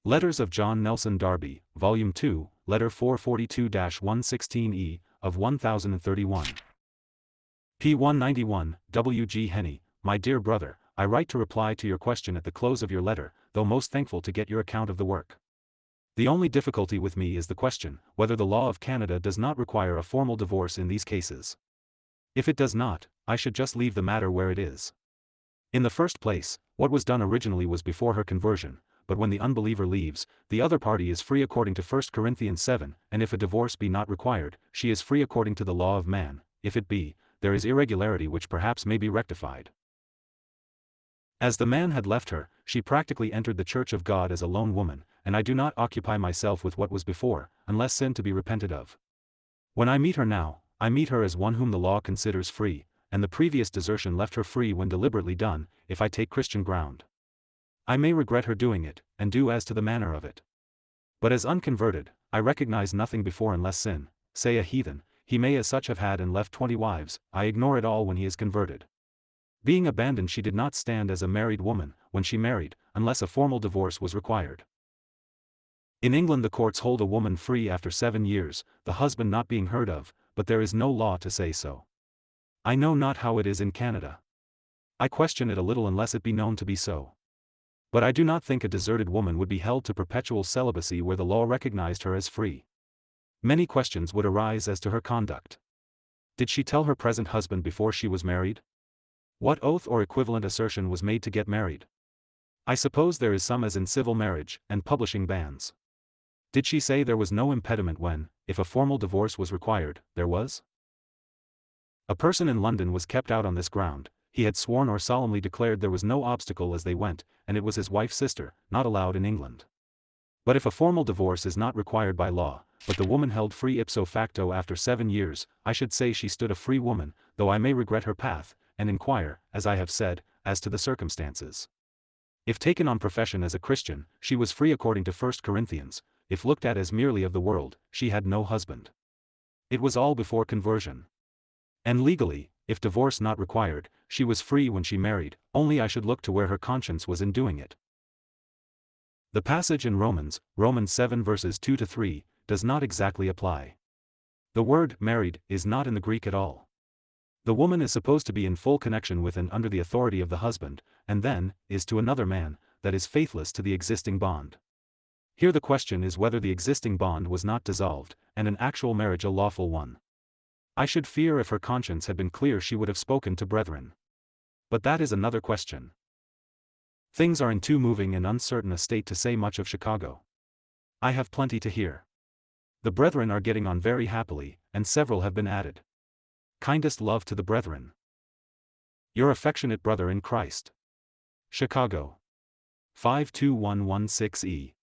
Letters of John Nelson Darby, Volume 2, Letter 442-116E, of 1031. p. 191, W. G. Henny, my dear brother, I write to reply to your question at the close of your letter, though most thankful to get your account of the work. The only difficulty with me is the question, whether the law of Canada does not require a formal divorce in these cases. If it does not, I should just leave the matter where it is. In the first place, what was done originally was before her conversion, but when the unbeliever leaves, the other party is free according to 1 Corinthians 7, and if a divorce be not required, she is free according to the law of man. If it be, there is irregularity which perhaps may be rectified. As the man had left her, she practically entered the Church of God as a lone woman, and I do not occupy myself with what was before, unless sin to be repented of. When I meet her now, I meet her as one whom the law considers free, and the previous desertion left her free when deliberately done, if I take Christian ground. I may regret her doing it, and do as to the manner of it. But as unconverted, I recognize nothing before unless sin, say a heathen, he may as such have had and left 20 wives, I ignore it all when he is converted. Being abandoned, she did not stand as a married woman, when she married, unless a formal divorce was required. In England the courts hold a woman free after 7 years, the husband not being heard of, but there is no law to say so. I know not how it is in Canada. I question it a little unless it be known to be so. But I do not think a deserted woman would be held to perpetual celibacy where the law recognized her as free. Many questions would arise as to her conduct. Did she tell her present husband before she was married? What oath or equivalent assertion was made to get married? I suppose there is some as in civil marriage, and publishing bans. Did she say there was no impediment when, if a formal divorce was required, there was? A person in London was kept out on this ground. He had sworn or solemnly declared there was no obstacle as they went, and it was his wife's sister, not allowed in England. But if a formal divorce is not required by law, but the woman held free ipso facto after 7 years, I should say she stood a free woman, though I may regret her path, and inquire, as I have said, as to the circumstances. If taken on profession as a Christian, she was free according to 1 Corinthians, if looked at as merely of the world, she had no husband. It was all before conversion. And legally, if divorce not required, she was free when she married, only I should look to where her conscience was in doing it. The passage in Romans 7 verses 2-3, does not exactly apply. The word married is not in the Greek at all. The woman is supposed to be in full connection with and under the authority of the husband, and then, is to another man, that is faithless to the existing bond. Here the question is whether the existing bond was not dissolved, and an actual marriage a lawful one. I should fear if her conscience had been clear she would have spoken to brethren. But that is another question. Things are in too moving and uncertain a state to say much of Chicago. I have plenty to hear. The brethren are getting on very happily, and several have been added. Kindest love to the brethren. Your affectionate brother in Christ. Chicago. 52116E.